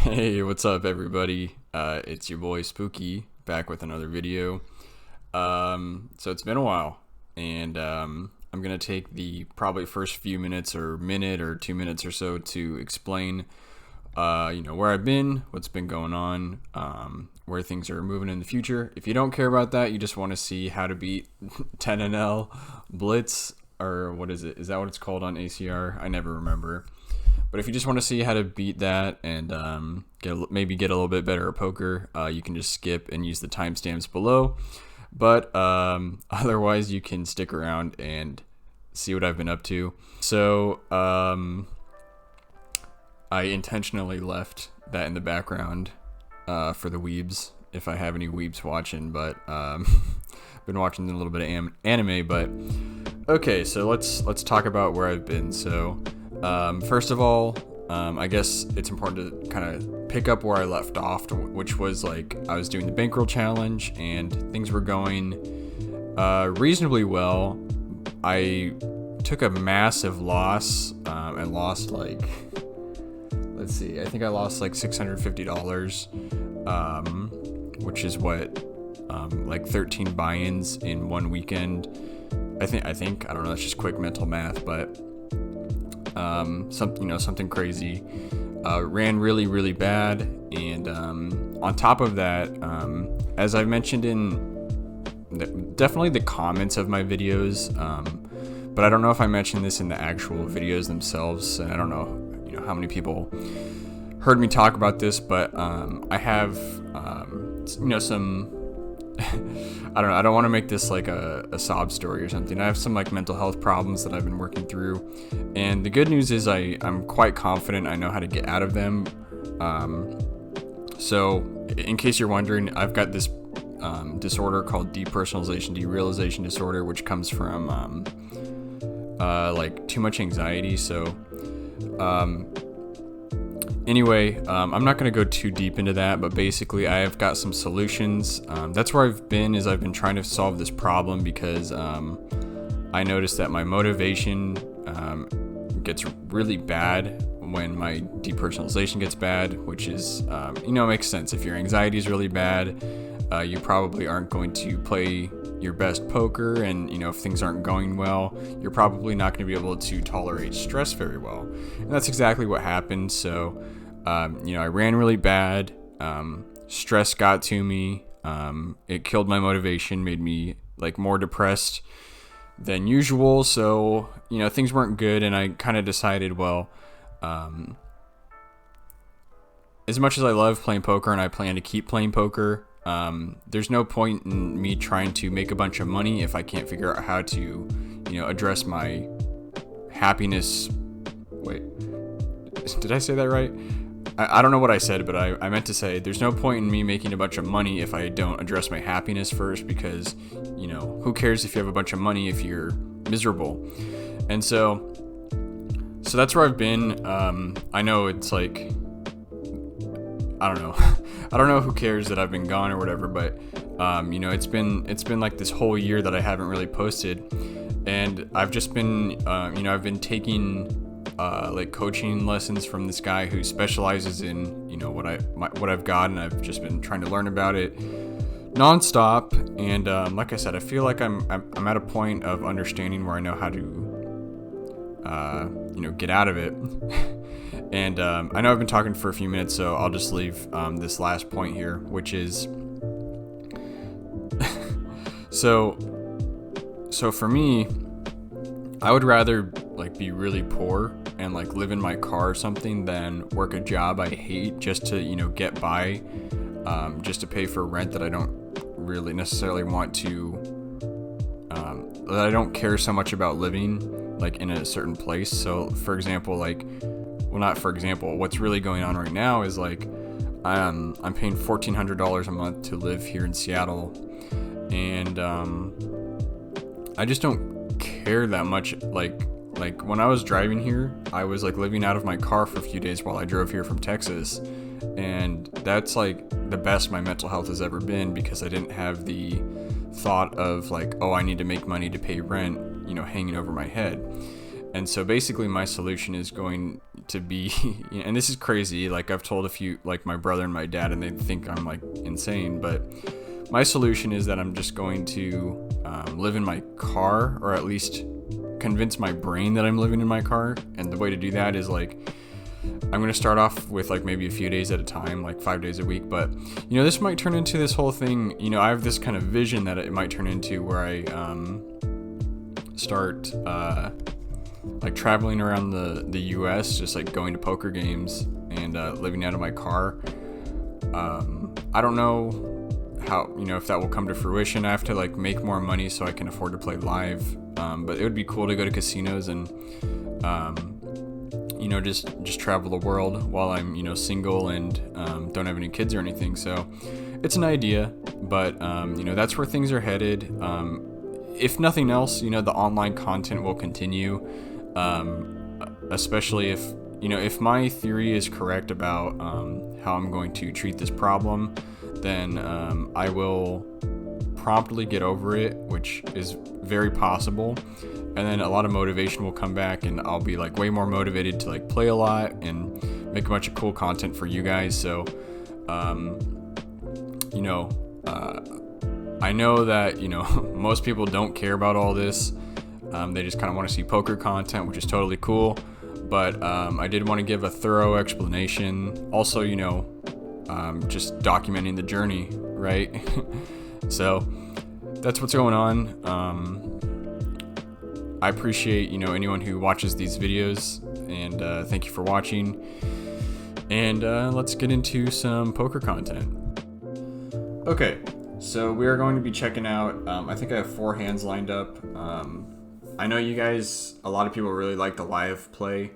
Hey, what's up, everybody? It's your boy Spooky back with another video. So it's been a while, and I'm gonna take the probably first few minutes or minute or 2 minutes or so to explain, where I've been, what's been going on, where things are moving in the future. If you don't care about that, you just want to see how to beat 10NL Blitz, or what is it? Is that what it's called on ACR? I never remember. But if you just want to see how to beat that and maybe get a little bit better at poker, you can just skip and use the timestamps below. But otherwise, you can stick around and see what I've been up to. So I intentionally left that in the background for the weebs, if I have any weebs watching. But been watching a little bit of anime. But okay, so let's talk about where I've been. So. First of all, I guess it's important to kind of pick up where I left off, which was like I was doing the bankroll challenge and things were going reasonably well. I took a massive loss and lost I think I lost like $650, which is what like 13 buy-ins in one weekend. I think I don't know. That's just quick mental math, but. Something crazy, ran really bad, and on top of that, as I've mentioned in definitely the comments of my videos, but I don't know if I mentioned this in the actual videos themselves, and I don't know how many people heard me talk about this, but I have some I don't know. I don't want to make this like a sob story or something. I have some like mental health problems that I've been working through, and the good news is I'm quite confident I know how to get out of them. So in case you're wondering, I've got this disorder called depersonalization, derealization disorder, which comes from like too much anxiety. So anyway, I'm not going to go too deep into that, but basically I have got some solutions. That's where I've been trying to solve this problem because I noticed that my motivation gets really bad when my depersonalization gets bad, which is, makes sense. If your anxiety is really bad, you probably aren't going to play your best poker, and if things aren't going well, you're probably not going to be able to tolerate stress very well. And that's exactly what happened. So I ran really bad, stress got to me, it killed my motivation, made me like more depressed than usual. So things weren't good, and I kind of decided, well, as much as I love playing poker and I plan to keep playing poker, there's no point in me trying to make a bunch of money if I can't figure out how to, address my happiness. Wait, did I say that right? I don't know what I said, but I meant to say there's no point in me making a bunch of money if I don't address my happiness first, because, who cares if you have a bunch of money if you're miserable? And so that's where I've been. I know it's like, I don't know. I don't know who cares that I've been gone or whatever, but it's been like this whole year that I haven't really posted, and I've just been I've been taking like coaching lessons from this guy who specializes in what I've got, and I've just been trying to learn about it nonstop. And like I said, I feel like I'm at a point of understanding where I know how to get out of it. And I know I've been talking for a few minutes, so I'll just leave this last point here, which is so for me, I would rather like be really poor and like live in my car or something than work a job I hate just to get by, just to pay for rent that I don't really necessarily want to, that I don't care so much about living like in a certain place. So for example, what's really going on right now is like I'm paying $1,400 a month to live here in Seattle, and I just don't care that much. Like when I was driving here, I was like living out of my car for a few days while I drove here from Texas, and that's like the best my mental health has ever been, because I didn't have the thought of like, oh, I need to make money to pay rent, hanging over my head. And so basically my solution is going to be, and this is crazy, like I've told a few, like my brother and my dad, and they think I'm like insane, but my solution is that I'm just going to live in my car, or at least convince my brain that I'm living in my car. And the way to do that is like, I'm going to start off with like maybe a few days at a time, like 5 days a week. But, you know, this might turn into this whole thing. You know, I have this kind of vision that it might turn into where I start like traveling around the US, just like going to poker games and living out of my car. I don't know how, you know, if that will come to fruition. I have to like make more money so I can afford to play live. But it would be cool to go to casinos and, you know, just travel the world while I'm, you know, single and don't have any kids or anything. So it's an idea, but, you know, that's where things are headed. If nothing else, you know, the online content will continue, especially if, you know, if my theory is correct about how I'm going to treat this problem, then I will promptly get over it, which is very possible. And then a lot of motivation will come back, and I'll be like way more motivated to like play a lot and make a bunch of cool content for you guys. So, you know, I know that, you know, most people don't care about all this. They just kind of want to see poker content, which is totally cool. But I did want to give a thorough explanation. Also, you know, just documenting the journey, right? So that's what's going on. I appreciate, you know, anyone who watches these videos, and thank you for watching. And let's get into some poker content. Okay, so we are going to be checking out, I think I have 4 hands lined up. I know you guys, a lot of people really like the live play.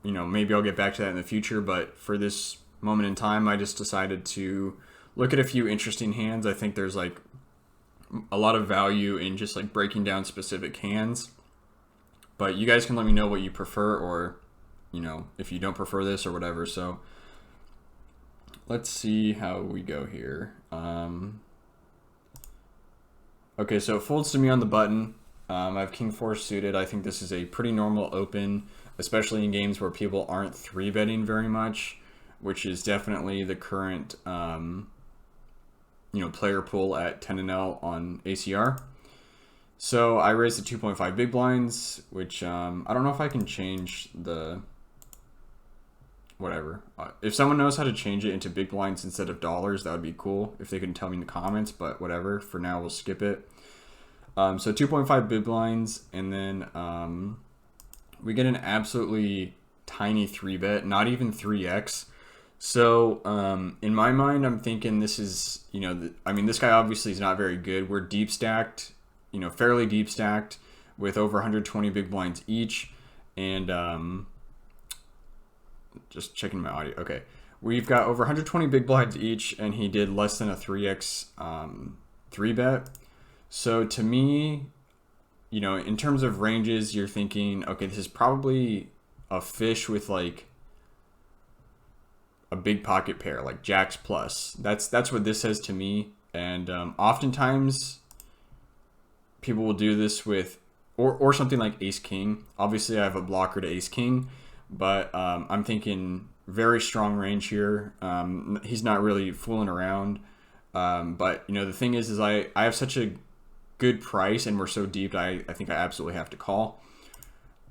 You know, maybe I'll get back to that in the future, but for this moment in time, I just decided to look at a few interesting hands. I think there's like a lot of value in just like breaking down specific hands, but you guys can let me know what you prefer, or, you know, if you don't prefer this or whatever. So let's see how we go here. Okay, so it folds to me on the button. I have King 4 suited. I think this is a pretty normal open, especially in games where people aren't 3-betting very much, which is definitely the current, you know, player pool at 10-0 on ACR. So I raised the 2.5 big blinds, which I don't know if I can change the whatever. If someone knows how to change it into big blinds instead of dollars, that would be cool if they can tell me in the comments, but whatever. For now, we'll skip it. So 2.5 big blinds, and then we get an absolutely tiny 3-bet, not even 3x. So in my mind, I'm thinking this is, you know, I mean, this guy obviously is not very good. We're deep stacked, you know, fairly deep stacked with over 120 big blinds each. And just checking my audio. Okay. We've got over 120 big blinds each, and he did less than a 3x 3-bet. So to me, you know, in terms of ranges, you're thinking, okay, this is probably a fish with like a big pocket pair, like jacks plus. That's what this says to me. And oftentimes people will do this with, or something like ace king. Obviously I have a blocker to ace king, but I'm thinking very strong range here. He's not really fooling around. But you know, the thing is I have such a good price, and we're so deep, I think I absolutely have to call.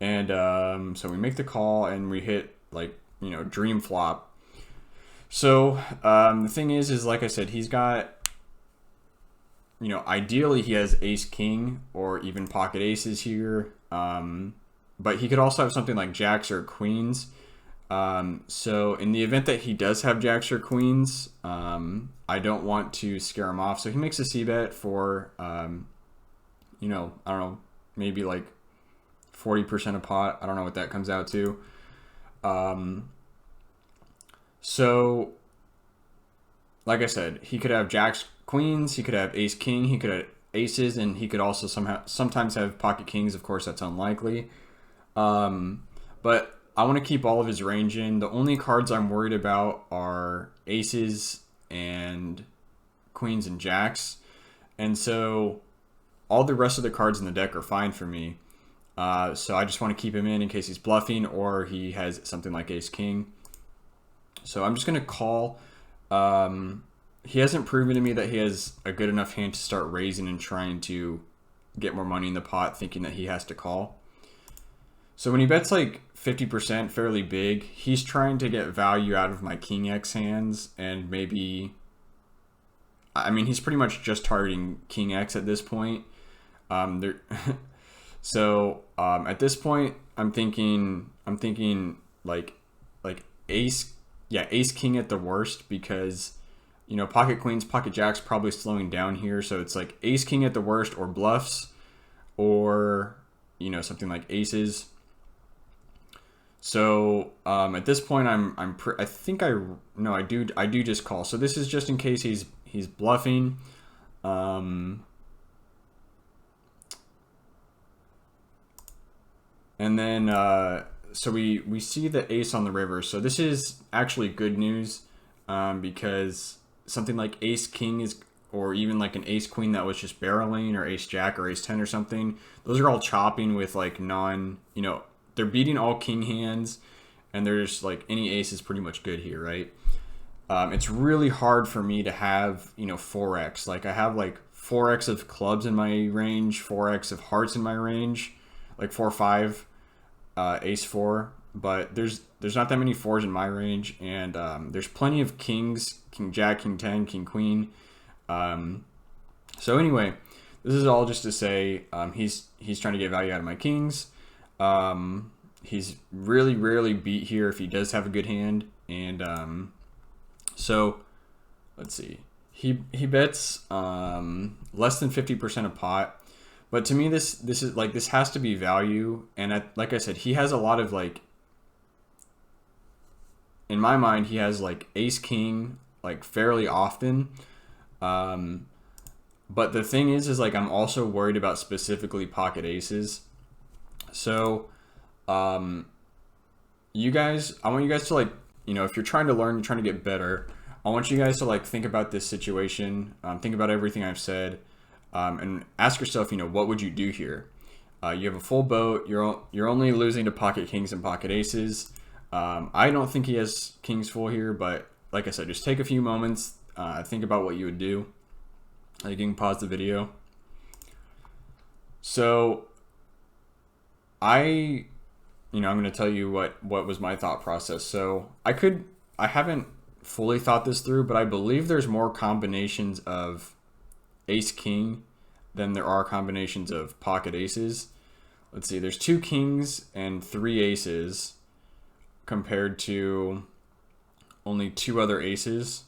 And so we make the call, and we hit like, you know, dream flop. So the thing is like I said, he's got, you know, ideally he has ace king or even pocket aces here, but he could also have something like jacks or queens. So in the event that he does have jacks or queens, I don't want to scare him off. So he makes a c-bet for, you know, I don't know, maybe like 40% a pot. I don't know what that comes out to. So like I said, he could have jacks, queens, he could have ace king, he could have aces, and he could also sometimes have pocket kings. Of course, that's unlikely. But I want to keep all of his range in. The only cards I'm worried about are aces and queens and jacks. And so all the rest of the cards in the deck are fine for me. So I just want to keep him in case he's bluffing or he has something like ace king. So I'm just going to call. He hasn't proven to me that he has a good enough hand to start raising and trying to get more money in the pot, thinking that he has to call. So when he bets like 50%, fairly big, he's trying to get value out of my king X hands, and maybe, I mean, he's pretty much just targeting king X at this point. So at this point, I'm thinking like ace, yeah, ace king at the worst, because you know, pocket queens, pocket jacks probably slowing down here. So it's like ace king at the worst, or bluffs, or you know, something like aces. So at this point, I think I do just call. So this is just in case he's bluffing. And then so we see the ace on the river. So this is actually good news, because something like ace king is, or even like an ace queen that was just barreling, or ace jack or ace 10 or something, those are all chopping with like you know, they're beating all king hands, and there's like any ace is pretty much good here, right? It's really hard for me to have, you know, 4x. Like I have like 4x of clubs in my range, 4x of hearts in my range, like 4-5, ace 4, but there's not that many 4s in my range, and there's plenty of kings, king jack, king 10, king queen. So anyway, this is all just to say he's trying to get value out of my kings. He's really rarely beat here if he does have a good hand, and so let's see, he bets less than 50% of pot. But to me, this is like, this has to be value, and like I said, he has a lot of like, in my mind, he has like ace king like fairly often. But the thing is like, I'm also worried about specifically pocket aces. So you guys, I want you guys to like, you know, if you're trying to learn, you're trying to get better, I want you guys to like think about this situation, think about everything I've said, and ask yourself, you know, what would you do here? You have a full boat. You're only losing to pocket kings and pocket aces. I don't think he has kings full here, but like I said, just take a few moments, think about what you would do. You can pause the video. So I'm going to tell you what was my thought process. So I haven't fully thought this through, but I believe there's more combinations of ace king than there are combinations of pocket aces. Let's see, there's 2 kings and 3 aces compared to only 2 other aces.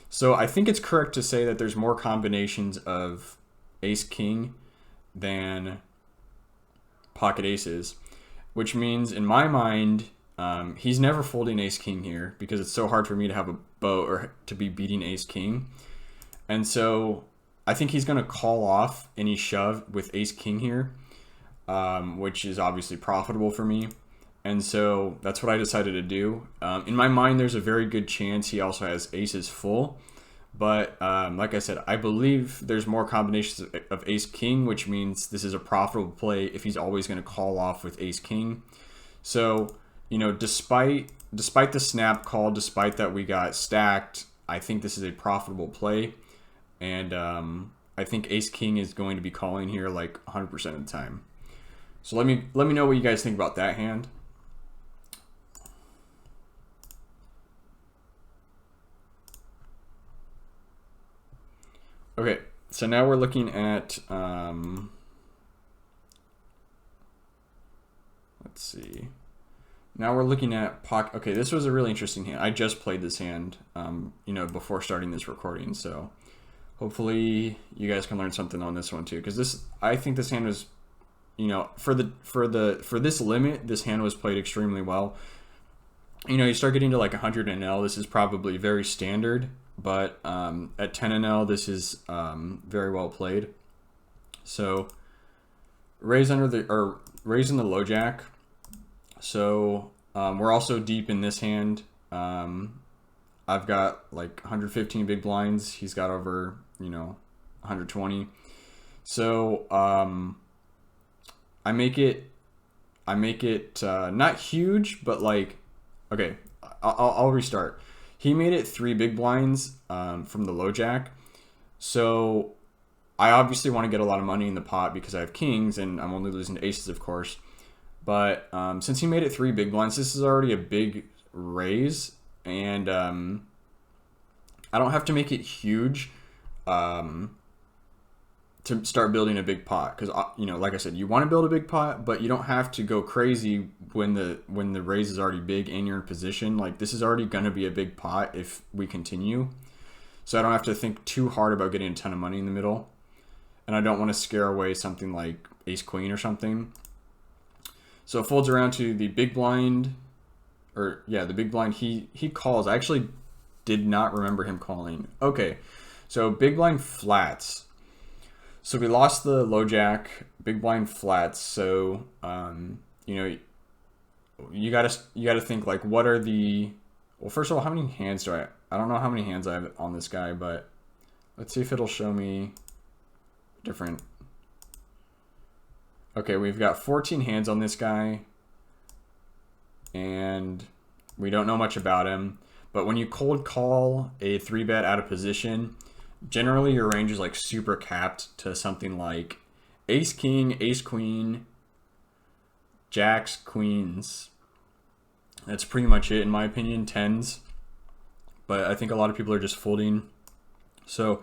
So I think it's correct to say that there's more combinations of ace king than pocket aces, which means in my mind, he's never folding ace king here, because it's so hard for me to have a boat or to be beating ace king. And so I think he's going to call off any shove with ace king here, which is obviously profitable for me. And so that's what I decided to do. In my mind, there's a very good chance he also has aces full. But like I said, I believe there's more combinations of ace king, which means this is a profitable play if he's always going to call off with ace king. So, you know, despite the snap call, despite that we got stacked, I think this is a profitable play. And I think ace king is going to be calling here like 100% of the time. So let me know what you guys think about that hand. Okay, so now we're looking at let's see. Now we're looking at pocket. Okay, this was a really interesting hand. I just played this hand, you know, before starting this recording. So hopefully you guys can learn something on this one too, because I think this hand was, you know, for this limit, this hand was played extremely well. You know, you start getting to like 100 NL, this is probably very standard, but at 10 NL, this is very well played. So raise in the low jack. So we're also deep in this hand. I've got like 115 big blinds. He's got over, you know, 120. So I make it not huge, but like, okay, I'll restart. He made it 3 big blinds from the low jack. So I obviously want to get a lot of money in the pot because I have kings and I'm only losing to aces, of course. But since he made it 3 big blinds, this is already a big raise. And I don't have to make it huge to start building a big pot. Because, like I said, you want to build a big pot, but you don't have to go crazy when the raise is already big and you're in position. Like, this is already going to be a big pot if we continue. So I don't have to think too hard about getting a ton of money in the middle. And I don't want to scare away something like ace queen or something. So it folds around to the big blind, or yeah, the big blind. He calls. I actually did not remember him calling. Okay, so big blind flats. So we lost the low jack, big blind flats. So you gotta think like, what are the, well, first of all, how many hands do I don't know how many hands I have on this guy, but let's see if it'll show me different. Okay, we've got 14 hands on this guy, and we don't know much about him. But when you cold call a 3-bet out of position, generally your range is like super capped to something like ace king, ace queen, jacks, queens. That's pretty much it in my opinion, tens. But I think a lot of people are just folding. So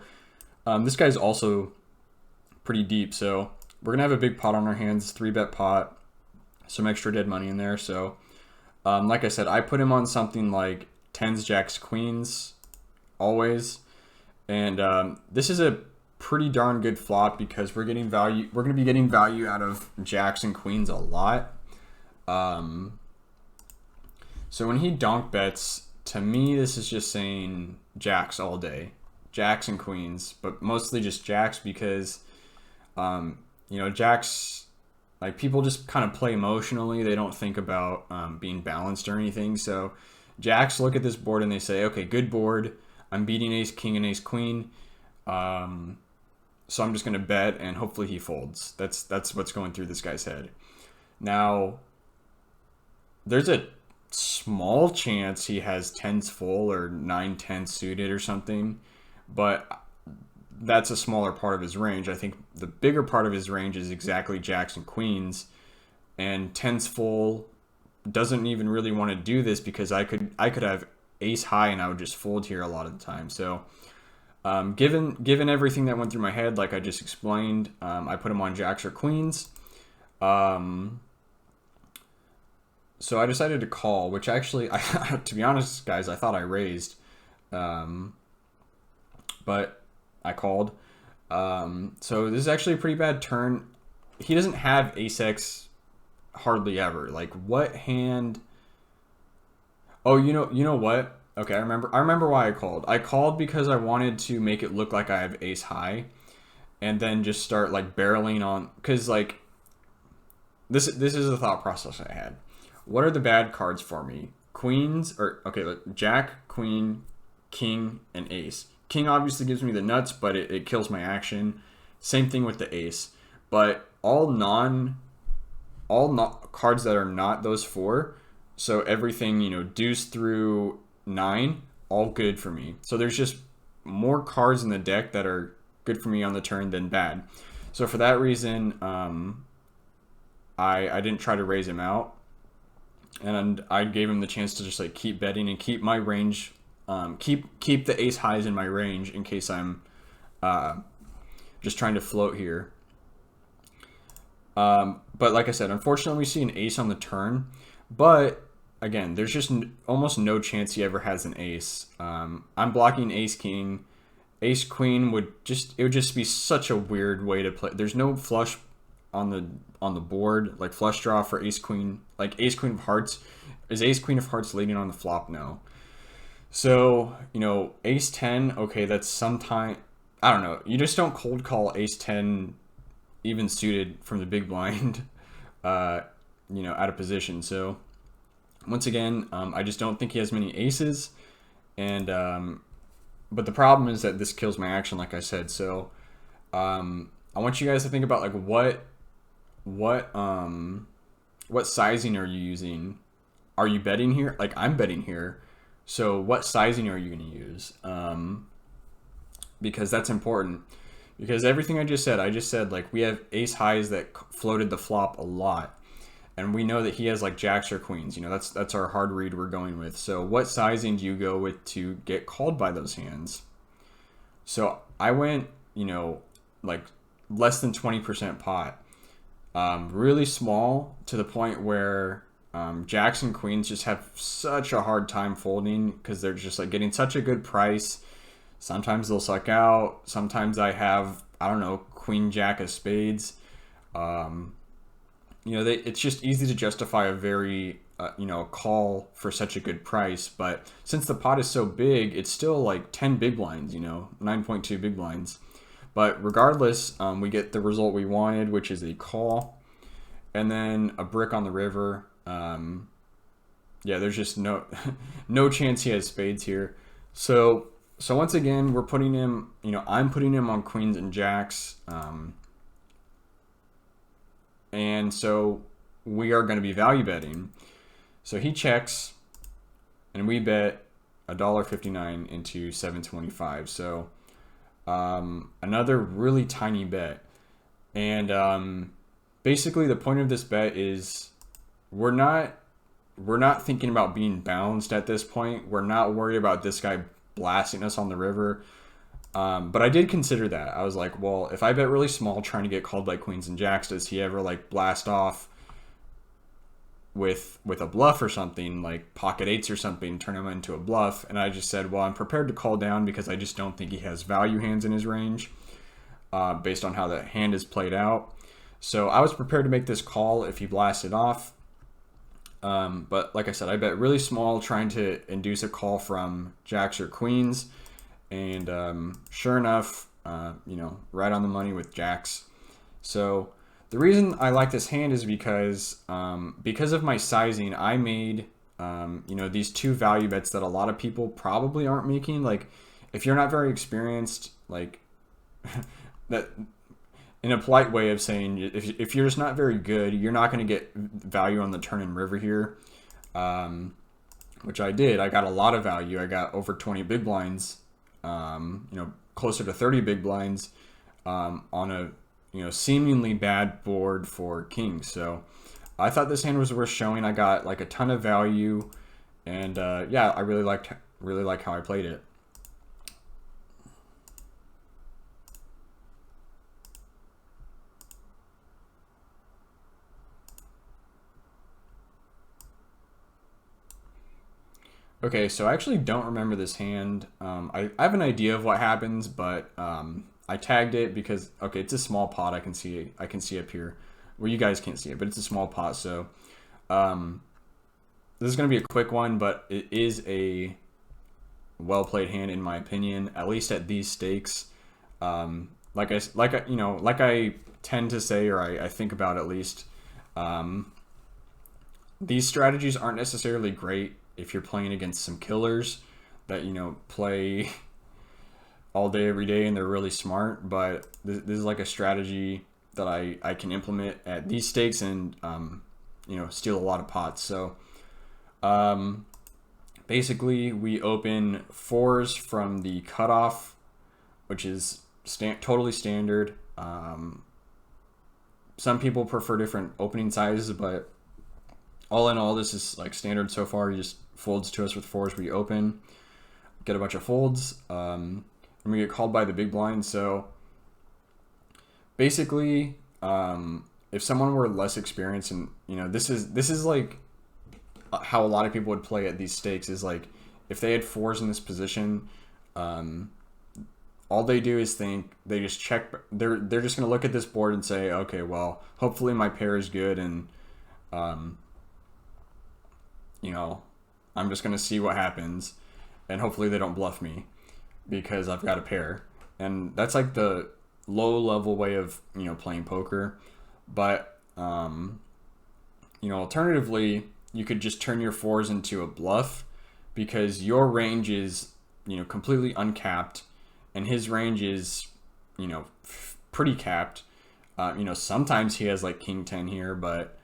this guy's also pretty deep. So we're going to have a big pot on our hands, 3-bet pot, some extra dead money in there. So like I said, I put him on something like tens, jacks, queens, always. And this is a pretty darn good flop because we're getting value. We're going to be getting value out of jacks and queens a lot. So when he donk bets, to me, this is just saying jacks all day, jacks and queens, but mostly just jacks because, jacks, like, people just kind of play emotionally. They don't think about being balanced or anything. So jacks look at this board and they say, okay, good board. I'm beating ace king and ace queen. So I'm just going to bet and hopefully he folds. That's what's going through this guy's head. Now, there's a small chance he has tens full or 9-10 suited or something, but that's a smaller part of his range. I think the bigger part of his range is exactly jacks and queens, and tens full doesn't even really want to do this because I could have ace high and I would just fold here a lot of the time. So given everything that went through my head, like I just explained, I put him on jacks or queens. So I decided to call, which actually, to be honest, guys, I thought I raised, but I called. So this is actually a pretty bad turn. He doesn't have ace X hardly ever. Like, what hand? Oh, you know what? Okay, I remember why I called. I called because I wanted to make it look like I have ace high, and then just start like barreling on. Because like, this is the thought process I had. What are the bad cards for me? Queens, or okay, look, jack, queen, king, and ace. King obviously gives me the nuts, but it kills my action. Same thing with the ace. But all cards that are not those 4, so everything, deuce through 9, all good for me. So there's just more cards in the deck that are good for me on the turn than bad. So for that reason, I didn't try to raise him out. And I gave him the chance to just like keep betting and keep my range, keep the ace highs in my range in case I'm just trying to float here. But like I said, unfortunately we see an ace on the turn, but again, there's just almost no chance he ever has an ace. I'm blocking ace king. Ace queen would just be such a weird way to play. There's no flush on the board, like flush draw for ace queen, like ace queen of hearts. Is ace queen of hearts leading on the flop? No. So, ace 10, okay, that's sometime, I don't know. You just don't cold call ace 10 even suited from the big blind, out of position. So once again, I just don't think he has many aces, and but the problem is that this kills my action, like I said. So I want you guys to think about like what sizing are you using? Are you betting here? Like, I'm betting here. So what sizing are you going to use? Because that's important. Because everything I just said, like, we have ace highs that floated the flop a lot. And we know that he has like jacks or queens. You know, that's our hard read we're going with. So what sizing do you go with to get called by those hands? So I went, you know, like less than 20% pot. Really small, to the point where jacks and queens just have such a hard time folding because they're just like getting such a good price. Sometimes they'll suck out. Sometimes I have, I don't know, queen jack of spades. You know, it's just easy to justify a very, you know, call for such a good price. But since the pot is so big, it's still like 10 big blinds, you know, 9.2 big blinds. But regardless, we get the result we wanted, which is a call. And then a brick on the river. Yeah, there's just no no chance he has spades here. So once again, we're putting him, you know, I'm putting him on queens and jacks. And so we are going to be value betting. So he checks, and we bet $1.59 into 725. So another really tiny bet. And basically the point of this bet is we're not thinking about being bounced at this point. We're not worried about this guy blasting us on the river. But I did consider that. I was like, well, if I bet really small trying to get called by queens and jacks, does he ever like blast off with a bluff or something, like pocket eights or something, turn him into a bluff? And I just said, well, I'm prepared to call down because I just don't think he has value hands in his range based on how the hand is played out. So I was prepared to make this call if he blasted off. But like I said, I bet really small trying to induce a call from jacks or queens. And sure enough, you know, right on the money with jacks. So the reason I like this hand is because of my sizing, I made, you know, these two value bets that a lot of people probably aren't making. Like, if you're not very experienced, like that, in a polite way of saying, if you're just not very good, you're not going to get value on the turn and river here, which I did. I got a lot of value. I got over 20 big blinds. You know, closer to 30 big blinds on a, you know, seemingly bad board for kings. So I thought this hand was worth showing. I got like a ton of value, and yeah, I really like how I played it. Okay, so I actually don't remember this hand. I have an idea of what happens, but I tagged it because, okay, it's a small pot. I can see up here. Well, you guys can't see it, but it's a small pot. So this is going to be a quick one, but it is a well played hand in my opinion, at least at these stakes. Like I tend to say, or I think about at least. These strategies aren't necessarily great if you're playing against some killers that, you know, play all day every day and they're really smart, but this is like a strategy that I can implement at these stakes and you know, steal a lot of pots. So basically we open fours from the cutoff, which is totally standard. Some people prefer different opening sizes, but all in all, this is like standard so far. He just folds to us with fours. We open, get a bunch of folds, and we get called by the big blind. So basically, if someone were less experienced, and you know, this is like how a lot of people would play at these stakes, is like if they had fours in this position, all they do is think, they just check. They're just gonna look at this board and say, okay, well, hopefully my pair is good, and you know, I'm just gonna see what happens, and hopefully they don't bluff me because I've got a pair. And that's like the low level way of, you know, playing poker. But you know, alternatively, you could just turn your fours into a bluff because your range is, you know, completely uncapped and his range is, you know, pretty capped. Sometimes he has like king 10 here, but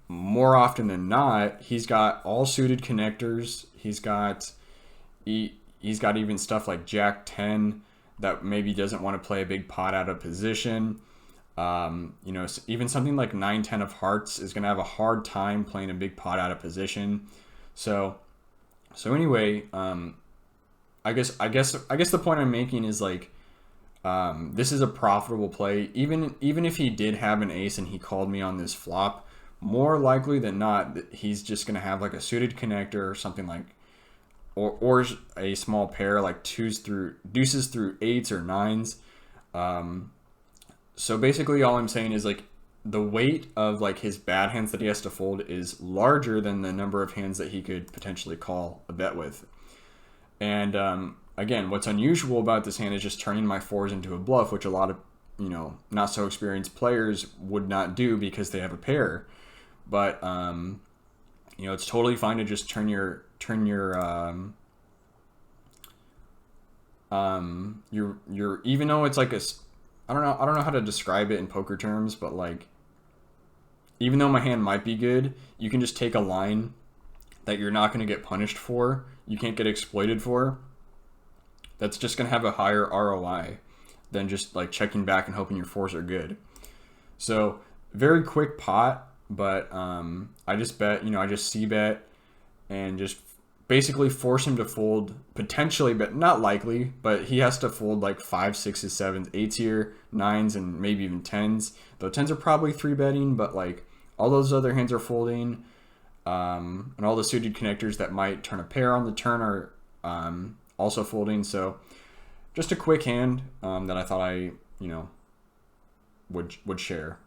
more often than not, he's got all suited connectors. He's got even stuff like jack 10 that maybe doesn't want to play a big pot out of position. Even something like 9-10 of hearts is going to have a hard time playing a big pot out of position. So anyway, I guess the point I'm making is like, this is a profitable play. Even if he did have an ace and he called me on this flop, more likely than not, he's just going to have like a suited connector or something like, or a small pair like deuces through eights or nines. So basically all I'm saying is like the weight of like his bad hands that he has to fold is larger than the number of hands that he could potentially call a bet with. And again, what's unusual about this hand is just turning my fours into a bluff, which a lot of not so experienced players would not do because they have a pair. But it's totally fine to just turn your even though it's like I don't know how to describe it in poker terms, but like even though my hand might be good, you can just take a line that you're not going to get punished for, you can't get exploited for, that's just going to have a higher ROI than just like checking back and hoping your fours are good. So very quick pot, but I just bet, I just c-bet and just basically force him to fold, potentially, but not likely, but he has to fold like 5s, 6s, 7s, 8s here, 9s, and maybe even 10s. Though 10s are probably 3-betting, but like all those other hands are folding, and all the suited connectors that might turn a pair on the turn are also folding. So just a quick hand that I thought I would share.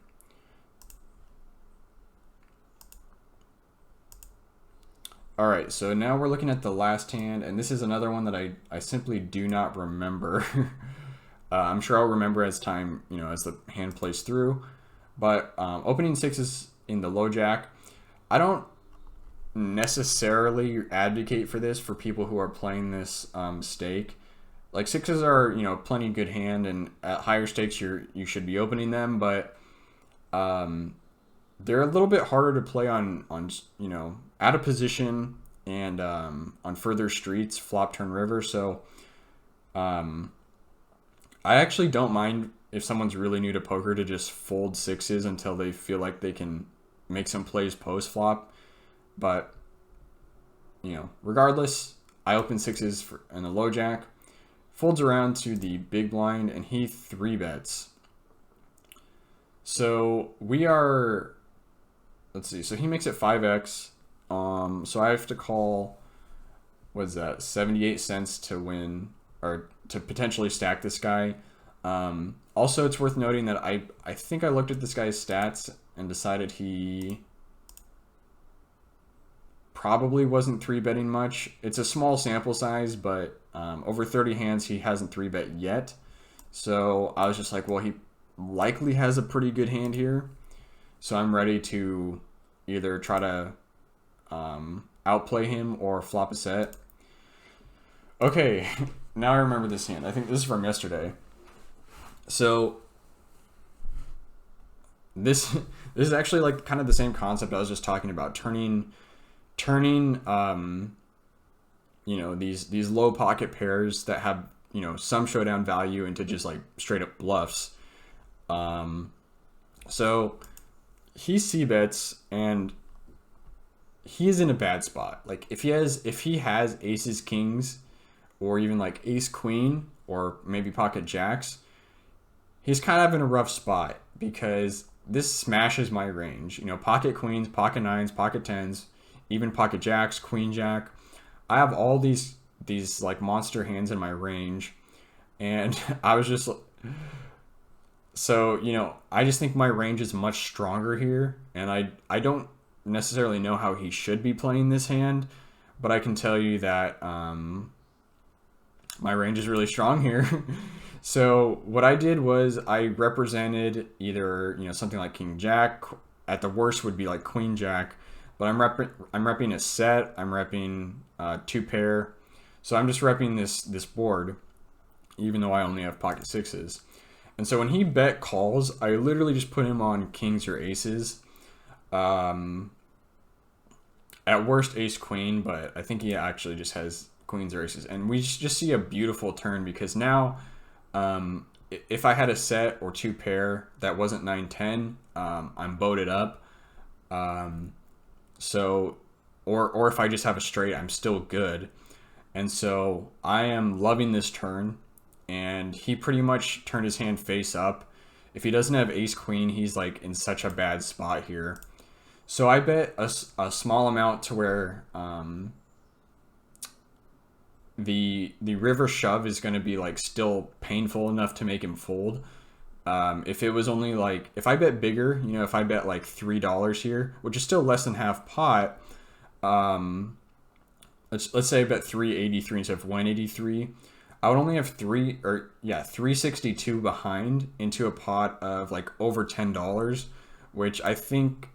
All right, so now we're looking at the last hand, and this is another one that I simply do not remember. I'm sure I'll remember as time, as the hand plays through. But opening sixes in the low jack, I don't necessarily advocate for this for people who are playing this stake. Like sixes are, plenty good hand, and at higher stakes you should be opening them, but they're a little bit harder to play on out of position and on further streets, flop, turn, river. So I actually don't mind if someone's really new to poker to just fold sixes until they feel like they can make some plays post flop. But regardless, I open sixes in the low jack, folds around to the big blind, and he 3-bets. So we are, let's see, so he makes it 5x. So I have to call, what's that, 78 cents to win, or to potentially stack this guy. Also, it's worth noting that I think I looked at this guy's stats and decided he probably wasn't 3-betting much. It's a small sample size, but over 30 hands, he hasn't 3-bet yet. So I was just like, well, he likely has a pretty good hand here. So I'm ready to either try to outplay him or flop a set. Okay, now I remember this hand. I think this is from yesterday. So this is actually like kind of the same concept I was just talking about, turning these low pocket pairs that have some showdown value into just like straight up bluffs. So he c-bets, and he is in a bad spot. Like if he has aces, kings, or even like ace queen, or maybe pocket jacks, he's kind of in a rough spot because this smashes my range. Pocket queens, pocket nines, pocket tens, even pocket jacks, queen jack. I have all these like monster hands in my range, and I was just so I just think my range is much stronger here, and I don't necessarily know how he should be playing this hand, but I can tell you that my range is really strong here. So what I did was I represented either something like king jack, at the worst would be like queen jack, but I'm repping a set, I'm repping 2 pair, so I'm just repping this board, even though I only have pocket sixes. And so when he bet calls, I literally just put him on kings or aces. Um, at worst, ace queen, but I think he actually just has queens or aces. And we just see a beautiful turn because now, if I had a set or two pair that wasn't 9-10, I'm boated up. So, or if I just have a straight, I'm still good. And so I am loving this turn. And he pretty much turned his hand face up. If he doesn't have ace queen, he's like in such a bad spot here. So I bet a small amount to where the river shove is going to be like still painful enough to make him fold. If it was only like, if I bet bigger, you know, if I bet like $3 here, which is still less than half pot, let's say I bet 383 instead of 183. I would only have 362 behind into a pot of like over $10, which I think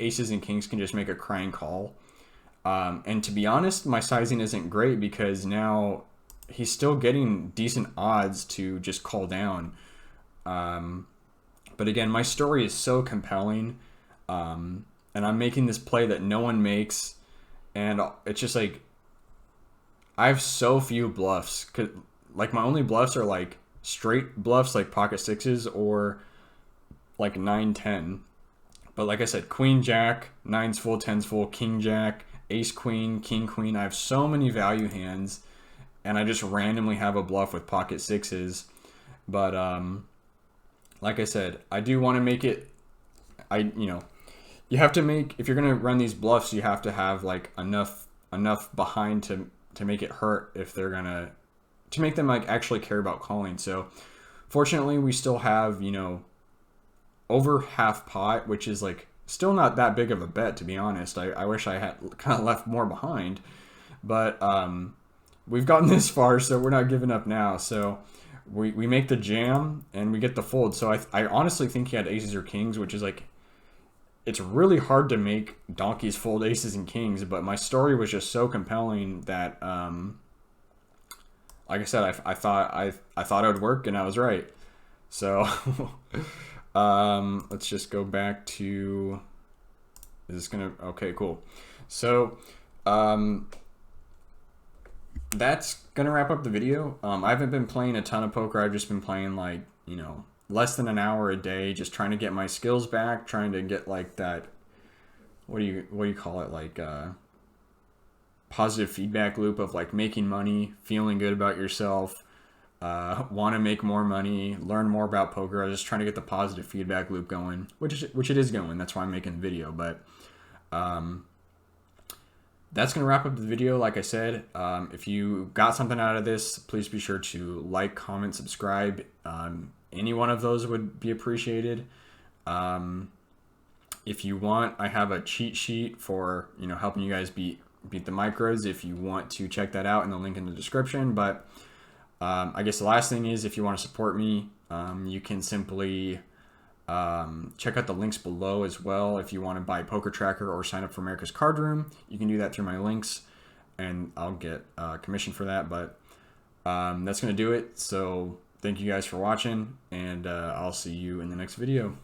aces and kings can just make a crying call. And to be honest, my sizing isn't great because now he's still getting decent odds to just call down. But again, my story is so compelling, and I'm making this play that no one makes, and it's just like I have so few bluffs. Like my only bluffs are like straight bluffs, like pocket sixes or like 9-10. But like I said, queen jack, nines full, tens full, king jack, ace queen, king queen. I have so many value hands, and I just randomly have a bluff with pocket sixes. But like I said, I do want to make it. You have to make, if you're gonna run these bluffs, you have to have like enough behind to make it hurt if they're gonna, to make them like actually care about calling. So fortunately, we still have, you know, over half pot, which is like still not that big of a bet, to be honest. I wish I had kind of left more behind, but we've gotten this far, so we're not giving up now. So we make the jam and we get the fold. So I honestly think he had aces or kings, which is like, it's really hard to make donkeys fold aces and kings, but my story was just so compelling that like I said, I thought it would work, and I was right. So let's just go back to, is this gonna, okay, cool. So that's gonna wrap up the video. I haven't been playing a ton of poker. I've just been playing like, you know, less than an hour a day, just trying to get my skills back, trying to get like that, what do you call it, like positive feedback loop of like making money, feeling good about yourself, want to make more money, learn more about poker. I was just trying to get the positive feedback loop going, which it is going. That's why I'm making the video. But that's going to wrap up the video. Like I said, if you got something out of this, please be sure to like, comment, subscribe. Any one of those would be appreciated. If you want, I have a cheat sheet for, you know, helping you guys beat the micros. If you want to check that out, in the link in the description. But I guess the last thing is, if you want to support me, you can simply check out the links below as well. If you want to buy PokerTracker or sign up for America's Cardroom, you can do that through my links, and I'll get commission for that. But that's going to do it. So thank you guys for watching, and I'll see you in the next video.